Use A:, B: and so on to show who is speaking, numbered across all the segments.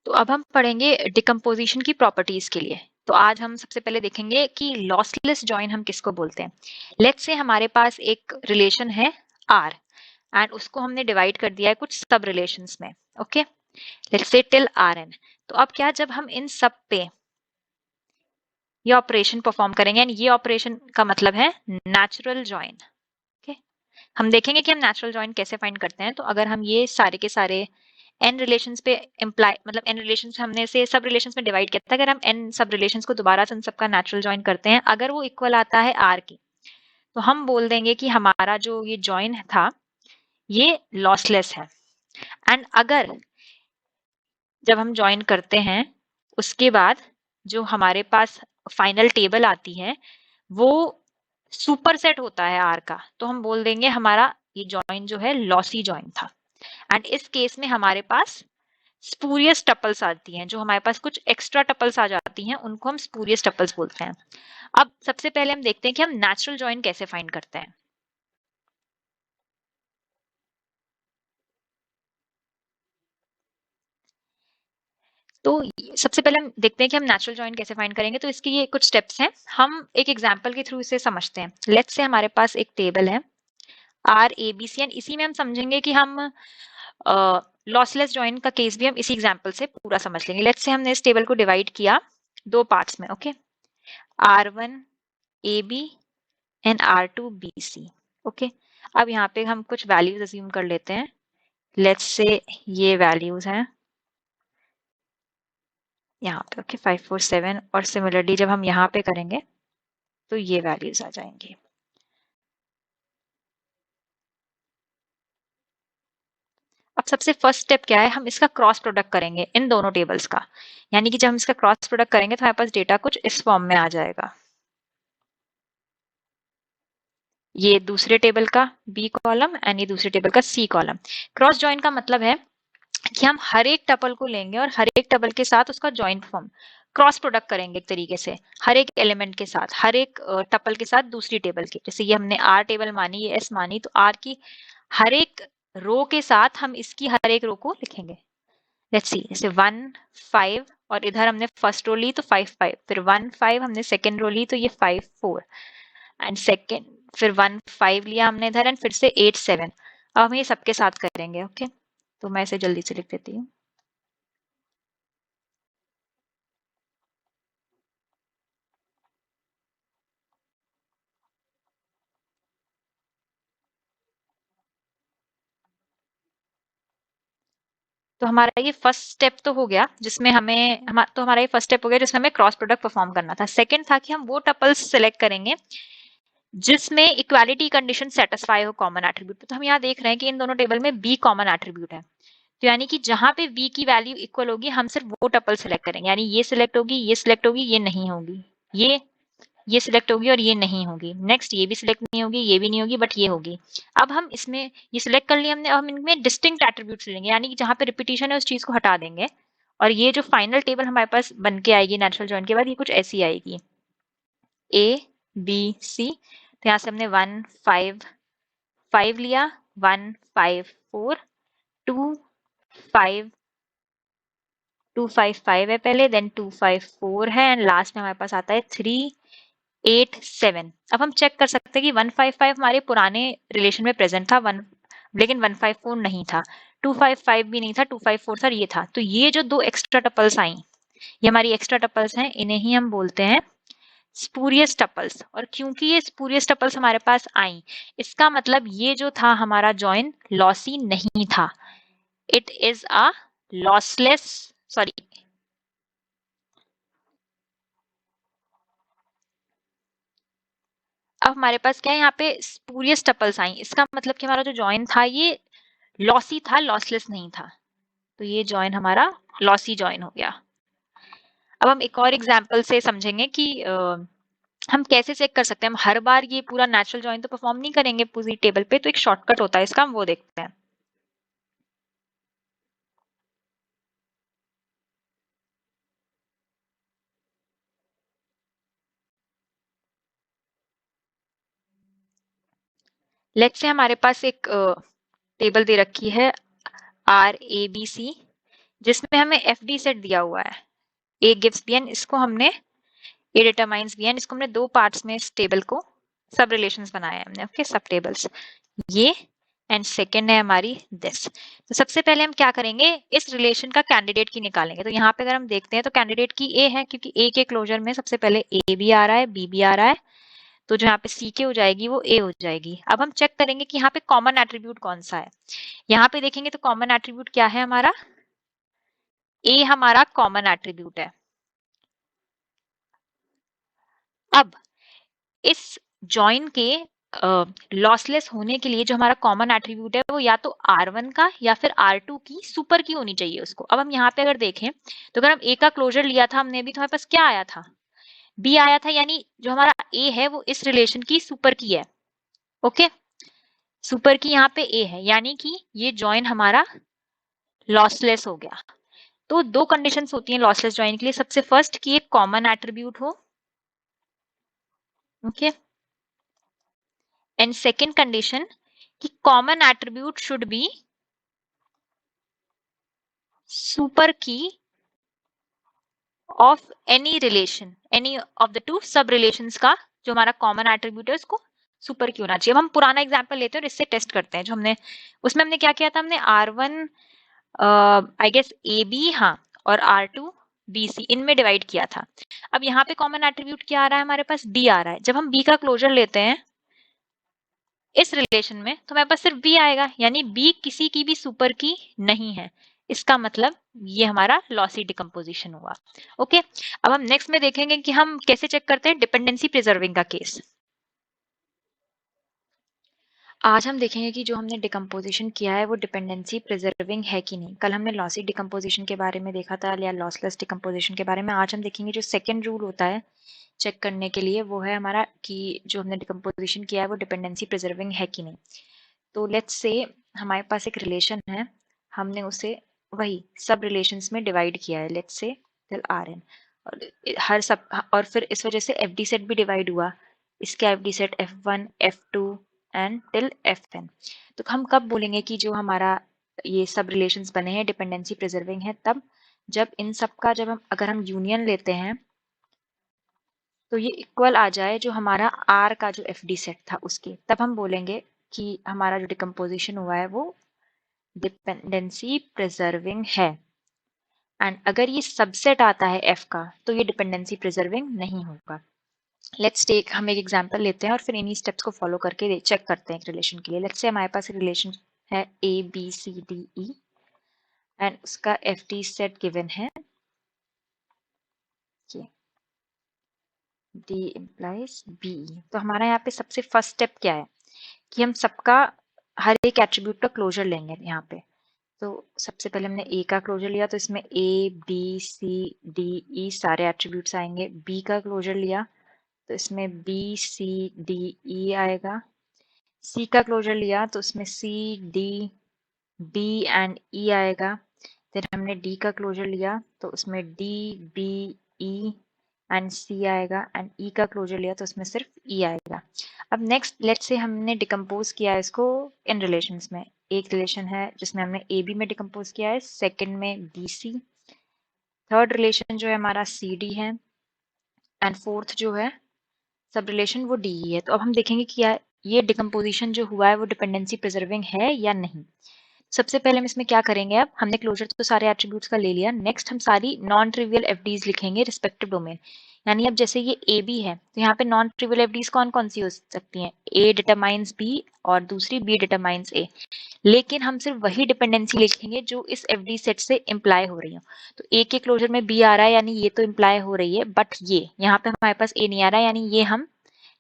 A: तो अब हम पढ़ेंगे डिकम्पोजिशन की प्रॉपर्टीज के लिए। तो आज हम सबसे पहले देखेंगे कि लॉसलेस जॉइन हम किसको बोलते हैं। लेट्स से हमारे पास एक रिलेशन है R एंड उसको हमने डिवाइड कर दिया है कुछ सब रिलेशंस में। Okay, let's say till Rn। तो अब क्या, जब हम इन सब पे ये ऑपरेशन परफॉर्म करेंगे एंड ये ऑपरेशन का मतलब है नेचुरल जॉइन। ओके, हम देखेंगे कि हम नेचुरल जॉइन कैसे फाइंड करते हैं। तो अगर हम ये सारे के सारे n रिलेशंस पे इम्प्लाई मतलब n रिलेशंस हमने से सब रिलेशंस में डिवाइड किया था, अगर हम n सब रिलेशंस को दोबारा से उन सबका नेचुरल जॉइन करते हैं, अगर वो इक्वल आता है r की, तो हम बोल देंगे कि हमारा जो ये जॉइन था ये लॉसलेस है। एंड अगर जब हम जॉइन करते हैं उसके बाद जो हमारे पास फाइनल टेबल आती है वो सुपरसेट होता है r का, तो हम बोल देंगे हमारा ये जॉइन जो है लॉसी जॉइन था। एंड इस केस में हमारे पास स्पूरियस टपल्स आती हैं, जो हमारे पास कुछ एक्स्ट्रा टपल्स आ जाती हैं उनको हम स्पूरियस टपल्स बोलते हैं। अब सबसे पहले हम देखते हैं कि हम नेचुरल जॉइन कैसे फाइंड करते हैं। तो सबसे पहले हम देखते हैं कि हम नेचुरल जॉइन कैसे फाइंड करेंगे। तो इसके ये कुछ स्टेप्स हैं, हम एक एग्जांपल के थ्रू इसे समझते हैं। लेट्स से हमारे पास एक टेबल है RABC एंड इसी में हम समझेंगे कि हम लॉसलेस जॉइन का केस भी हम इसी एग्जांपल से पूरा समझ लेंगे। लेट्स से हमने इस टेबल को डिवाइड किया दो पार्ट्स में। Okay, R1AB and R2BC। Okay, अब यहाँ पे हम कुछ वैल्यूज अज्यूम कर लेते हैं। लेट्स से ये वैल्यूज हैं यहाँ पे। ओके, 547 और सिमिलरली जब हम यहाँ पे करेंगे तो ये वैल्यूज आ जाएंगी। अब सबसे फर्स्ट स्टेप क्या है, हम इसका क्रॉस प्रोडक्ट करेंगे इन दोनों टेबल्स का। यानी कि जब हम इसका क्रॉस प्रोडक्ट करेंगे तो हमारे पास डेटा कुछ इस फॉर्म में आ जाएगा। ये दूसरे टेबल का B कॉलम एंड ये दूसरे टेबल का C कॉलम। क्रॉस जॉइन का मतलब है कि हम हर एक टपल को लेंगे और हर एक टपल के साथ उसका जॉइंट फॉर्म क्रॉस प्रोडक्ट करेंगे एक तरीके से, हर एक एलिमेंट के साथ, हर एक टपल के साथ दूसरी टेबल के। जैसे ये हमने R टेबल मानी, ये S मानी, तो R की हर एक रो के साथ हम इसकी हर एक रो को लिखेंगे। लेट्स सी, जैसे 1 5 और इधर हमने फर्स्ट रो ली तो 5 5, फिर 1 5 हमने सेकेंड रो ली तो ये 5 4 एंड सेकेंड, फिर 1 5 लिया हमने इधर एंड फिर से 8 7। अब हम ये सबके साथ करेंगे। ओके, तो मैं इसे जल्दी से लिख देती हूँ। तो हमारा ये फर्स्ट स्टेप तो हो गया जिसमें तो हमारा ये फर्स्ट स्टेप हो गया जिसमें हमें क्रॉस प्रोडक्ट परफॉर्म करना था। सेकंड था कि हम वो टपल्स सेलेक्ट करेंगे जिसमें इक्वालिटी कंडीशन सेटिस्फाई हो कॉमन एट्रीब्यूट पे। तो हम यहाँ देख रहे हैं कि इन दोनों टेबल में B कॉमन एट्रीब्यूट है, तो यानी कि जहां पे V की वैल्यू इक्वल होगी हम सिर्फ वो टपल सेलेक्ट करेंगे। यानी ये सिलेक्ट होगी, ये सिलेक्ट होगी, ये नहीं होगी, ये सिलेक्ट होगी और ये नहीं होगी। नेक्स्ट ये भी सिलेक्ट नहीं होगी, ये भी नहीं होगी, बट ये होगी। अब हम इसमें ये सिलेक्ट कर लिया हमने, अब हम इनमें डिस्टिंक्ट एट्रीब्यूट्स लेंगे, यानी कि जहां पे रिपीटिशन है उस चीज को हटा देंगे और ये जो फाइनल टेबल हमारे पास बन के आएगी नेचुरल जॉइन के बाद, ये कुछ ऐसी आएगी ABC। तो यहाँ से हमने 1 5 5 लिया, 1 5 4 2 5 2 5 5 है पहले, देन 2 5 4 है एंड लास्ट में हमारे पास आता है 3 8 7। अब हम चेक कर सकते हैं कि 155 हमारे पुराने रिलेशन में प्रेजेंट था, लेकिन 154 नहीं था, 255 भी नहीं था, 254 था, ये था। तो ये जो दो एक्स्ट्रा टपल्स आई, ये हमारी एक्स्ट्रा टपल्स हैं, इन्हें ही हम बोलते हैं स्पूरियस टपल्स। और क्योंकि ये स्पूरियस टपल्स हमारे पास आई, इसका मतलब ये जो था हमारा जॉइन लॉसी नहीं था। It is a lossless, sorry, अब हमारे पास क्या है, यहाँ पे स्पूरियस टपल्स आई, इसका मतलब कि हमारा जो जॉइन था ये लॉसी था, लॉसलेस नहीं था। तो ये जॉइन हमारा लॉसी जॉइन हो गया। अब हम एक और एग्जांपल से समझेंगे कि हम कैसे चेक कर सकते हैं। हम हर बार ये पूरा नेचुरल जॉइन तो परफॉर्म नहीं करेंगे पूरी टेबल पे, तो एक शॉर्टकट होता है इसका, हम वो देखते हैं। लेट्स से हमारे पास एक टेबल दे रखी है RABC जिसमें हमें एफडी सेट दिया हुआ है, ए गिव्स बी एन, इसको हमने ए डिटरमाइंस बी एन, इसको हमने दो पार्ट्स में इस टेबल को सब रिलेशंस बनाए हैं हमने, ओके, सब टेबल्स ये, एंड सेकेंड है हमारी दिस। तो सबसे पहले हम क्या करेंगे, इस रिलेशन का कैंडिडेट की निकालेंगे। तो यहाँ पे अगर हम देखते हैं तो कैंडिडेट की ए है, क्योंकि ए के क्लोजर में सबसे पहले ए भी आ रहा है, बी भी आ रहा है, तो जो यहाँ पे सी के हो जाएगी वो ए हो जाएगी। अब हम चेक करेंगे कि यहाँ पे कॉमन एट्रीब्यूट कौन सा है। यहाँ पे देखेंगे तो कॉमन एट्रीब्यूट क्या है हमारा, ए हमारा कॉमन एट्रीब्यूट है। अब इस जॉइन के लॉसलेस होने के लिए जो हमारा कॉमन एट्रीब्यूट है वो या तो R1 का या फिर R2 की सुपर की होनी चाहिए उसको। अब हम यहाँ पे अगर देखें तो अगर हम A का क्लोजर लिया था हमने भी, तो हमारे पास क्या आया था, B आया था, यानी जो हमारा A है वो इस रिलेशन की सुपर की है, ओके, सुपर की यहाँ पे A है, यानी कि ये जॉइन हमारा लॉसलेस हो गया। तो दो कंडीशंस होती हैं लॉसलेस जॉइन के लिए, सबसे फर्स्ट कि एक कॉमन एट्रीब्यूट हो, ओके, एंड सेकेंड कंडीशन कि common attribute should be super key of any relation, any of the two sub relations का जो हमारा कॉमन एट्रीब्यूट है उसको सुपर की होना चाहिए। अब हम पुराना एग्जांपल लेते हैं और इससे टेस्ट करते हैं। जो हमने उसमें हमने क्या किया था, हमने R1 I guess A B, हाँ, और R2 बी सी, इनमें डिवाइड किया था। अब यहाँ पे कॉमन एट्रीब्यूट क्या आ रहा है, हमारे पास B आ रहा है। जब हम B का क्लोजर लेते हैं इस रिलेशन में तो हमारे पास सिर्फ B आएगा, यानी B किसी की भी सुपर की नहीं है। इसका मतलब ये हमारा लॉसी डिकम्पोजिशन हुआ, ओके। अब हम नेक्स्ट में देखेंगे कि हम कैसे चेक करते हैं डिपेंडेंसी प्रिजर्विंग का केस। आज हम देखेंगे कि जो हमने डिकम्पोजिशन किया है वो डिपेंडेंसी प्रिजर्विंग है कि नहीं। कल हमने लॉसी डिकम्पोजिशन के बारे में देखा था या लॉसलेस डिकम्पोजिशन के बारे में। आज हम देखेंगे जो सेकेंड रूल होता है चेक करने के लिए, वो है हमारा कि जो हमने डिकम्पोजिशन किया है वो डिपेंडेंसी प्रिजर्विंग है कि नहीं। तो लेट्स से हमारे पास एक रिलेशन है, हमने उसे वही सब रिलेशंस में डिवाइड किया है, लेट्स से टिल Rn, और हर सब, और फिर इस वजह से एफडी सेट भी डिवाइड हुआ, इसका FD set F1 F2 and till Fn। तो हम कब बोलेंगे कि जो हमारा ये सब रिलेशंस बने हैं डिपेंडेंसी प्रिजर्विंग है, तब जब इन सब का, जब हम अगर हम यूनियन लेते हैं तो ये इक्वल आ जाए जो हमारा R का जो एफडी सेट था उसके, तब हम बोलेंगे कि हमारा जो डिकम्पोजिशन हुआ है वो डिपेंडेंसी प्रिजर्विंग है। एंड अगर ये सबसेट आता है F का तो ये डिपेंडेंसी प्रिजर्विंग नहीं होगा। लेट्स टेक, हम एक एग्जांपल लेते हैं और फिर इन्हीं स्टेप्स को फॉलो करके चेक करते हैं एक रिलेशन के लिए। लेट्स से हमारे पास रिलेशन है ABCDE एंड उसका एफडी सेट गिवन है ये D implies BE। तो हमारा यहाँ पे सबसे फर्स्ट स्टेप क्या है कि हम सबका हर एक एट्रीब्यूट का क्लोजर लेंगे यहाँ पे। तो सबसे पहले हमने A का क्लोजर लिया तो इसमें A B C D E सारे एट्रीब्यूट्स आएंगे। B का क्लोजर लिया तो इसमें B C D E आएगा। C का क्लोजर लिया तो उसमें C D B and E आएगा। फिर हमने D का क्लोजर लिया तो उसमें D B E and C आएगा, एंड E का क्लोजर लिया तो उसमें सिर्फ E आएगा। अब नेक्स्ट लेट्स से हमने डिकम्पोज किया है इसको इन रिलेशंस में। एक रिलेशन है जिसमें हमने AB में डिकम्पोज किया है, सेकंड में BC, थर्ड रिलेशन जो है हमारा CD है, एंड फोर्थ जो है सब रिलेशन वो DE है। तो अब हम देखेंगे कि ये डिकम्पोजिशन जो हुआ है वो डिपेंडेंसी प्रिजर्विंग है या नहीं। सबसे पहले हम इसमें क्या करेंगे, अब हमने क्लोजर तो सारे एट्रीब्यूट्स का ले लिया, नेक्स्ट हम सारी नॉन ट्रिवियल एफडीज लिखेंगे रिस्पेक्टिव डोमेन। यानी अब जैसे ये ए बी है तो यहाँ पे नॉन ट्रिवियल एफडीज कौन कौन सी हो सकती हैं, ए डिटरमाइंस बी और दूसरी बी डिटरमाइंस ए। लेकिन हम सिर्फ वही डिपेंडेंसी लिखेंगे जो इस एफडी सेट से इम्प्लाई हो रही हो। तो ए के क्लोजर में बी आ रहा है यानी ये तो इम्प्लाई हो रही है, बट ये यहाँ पे हमारे पास ए नहीं आ रहा है यानी ये हम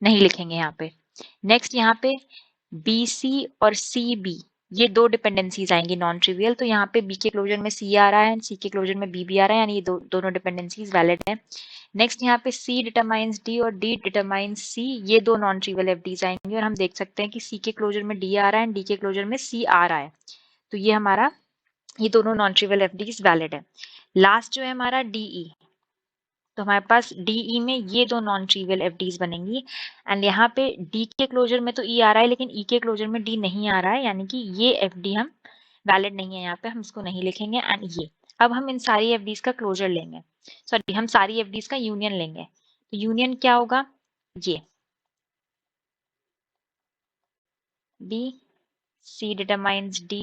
A: नहीं लिखेंगे यहाँ पे। नेक्स्ट यहाँ पे बी सी और सी बी, ये दो डिपेंडेंसीज आएंगी नॉन ट्रिवियल। तो यहाँ पे बी के क्लोजर में सी आ रहा है, सी के क्लोजर में बी भी आ रहा है, यानी ये दोनों डिपेंडेंसीज वैलिड है। नेक्स्ट यहाँ पे सी डिटरमाइंस डी और डी डिटरमाइंस सी, ये दो नॉन ट्रिवियल एफडीज आएंगे, और हम देख सकते हैं कि सी के क्लोजर में डी आ रहा है एंड डी के क्लोजर में सी आ रहा है। तो ये हमारा, ये दोनों नॉन ट्रिवियल एफडीज वैलिड है। लास्ट जो है हमारा डीई, तो हमारे पास डीई में ये दो नॉन ट्रिवियल एफडीज बनेंगी, एंड यहाँ पे डी के क्लोजर में तो ई आ रहा है लेकिन ई के क्लोजर में डी नहीं आ रहा है, यानी कि ये एफडी हम वैलिड नहीं है, यहाँ पे हम इसको नहीं लिखेंगे। एंड ये अब हम इन सारी एफडीज का क्लोजर लेंगे, सॉरी हम सारी एफडीज का यूनियन लेंगे। तो यूनियन क्या होगा, ये D, C determines D,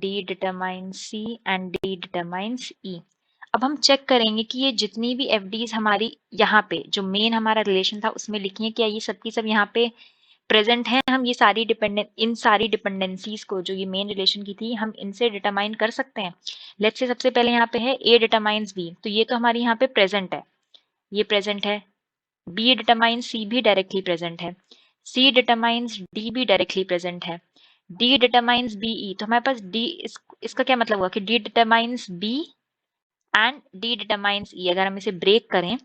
A: D determines C and D determines E। अब हम चेक करेंगे कि ये जितनी भी एफडीज हमारी यहाँ पे जो मेन हमारा रिलेशन था उसमें लिखी है, क्या ये सब की सब यहाँ पे प्रेजेंट है। हम ये सारी इन सारी डिपेंडेंसीज को जो ये मेन रिलेशन की थी हम इनसे डिटरमाइन कर सकते हैं। लेट्स से सबसे पहले यहाँ पे है A डिटरमाइंस B, तो ये तो हमारी यहाँ पे प्रेजेंट है, ये प्रेजेंट है। B डिटरमाइंस C भी डायरेक्टली प्रेजेंट है। C डिटरमाइंस D भी डायरेक्टली प्रेजेंट है। D डिटरमाइंस BE, तो हमारे पास इसका क्या मतलब हुआ कि D determines B and D determines E। अगर हम इसे ब्रेक करें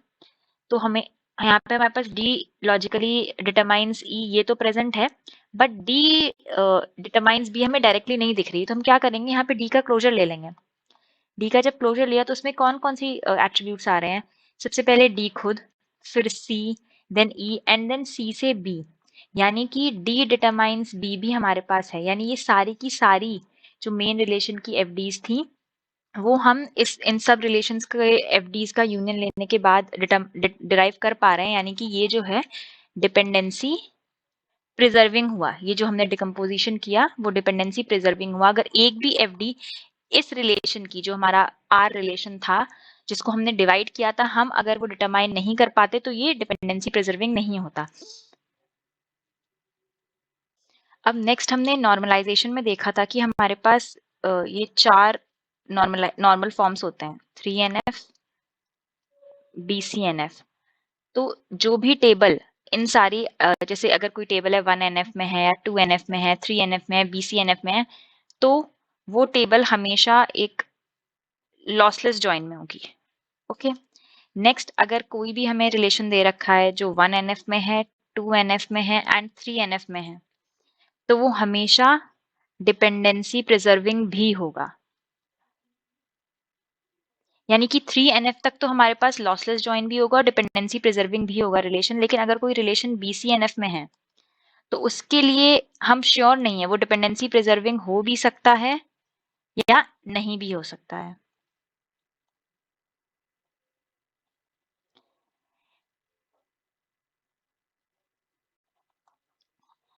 A: तो हमें यहाँ पे हमारे पास D लॉजिकली डिटरमाइंस E, ये तो प्रेजेंट है, बट D डिटरमाइंस B हमें डायरेक्टली नहीं दिख रही। तो हम क्या करेंगे, यहाँ पे D का क्लोजर ले लेंगे। D का जब क्लोजर लिया तो उसमें कौन कौन सी एट्रीब्यूट्स आ रहे हैं, सबसे पहले D खुद, फिर C, then E and then C से B, यानी कि D डिटरमाइंस B भी हमारे पास है। यानी ये सारी की सारी जो मेन रिलेशन की एफडीज थी वो हम इन सब रिलेशंस के एफडीज का यूनियन लेने के बाद डिराइव कर पा रहे हैं। यानी कि ये जो है डिपेंडेंसी प्रिजर्विंग हुआ, ये जो हमने डिकम्पोजिशन किया वो डिपेंडेंसी प्रिजर्विंग हुआ। अगर एक भी एफडी इस रिलेशन की जो हमारा आर रिलेशन था जिसको हमने डिवाइड किया था, हम अगर वो डिटरमाइन नहीं कर पाते तो ये डिपेंडेंसी प्रिजर्विंग नहीं होता। अब नेक्स्ट हमने नॉर्मलाइजेशन में देखा था कि हमारे पास ये 4 नॉर्मल फॉर्म्स होते हैं, 3NF, BCNF। तो जो भी टेबल इन सारी जैसे अगर कोई टेबल है 1NF में है या 2NF में है, 3NF में है, BCNF में है, तो वो टेबल हमेशा एक लॉसलेस जॉइन में होगी। ओके, नेक्स्ट अगर कोई भी हमें रिलेशन दे रखा है जो 1NF में है, 2NF में है एंड 3NF में है, तो वो हमेशा डिपेंडेंसी प्रिजर्विंग भी होगा। यानी कि 3NF तक तो हमारे पास लॉसलेस जॉइन भी होगा और डिपेंडेंसी प्रिजर्विंग भी होगा रिलेशन। लेकिन अगर कोई रिलेशन BCNF में है तो उसके लिए हम श्योर नहीं है, वो डिपेंडेंसी प्रिजर्विंग हो भी सकता है या नहीं भी हो सकता है।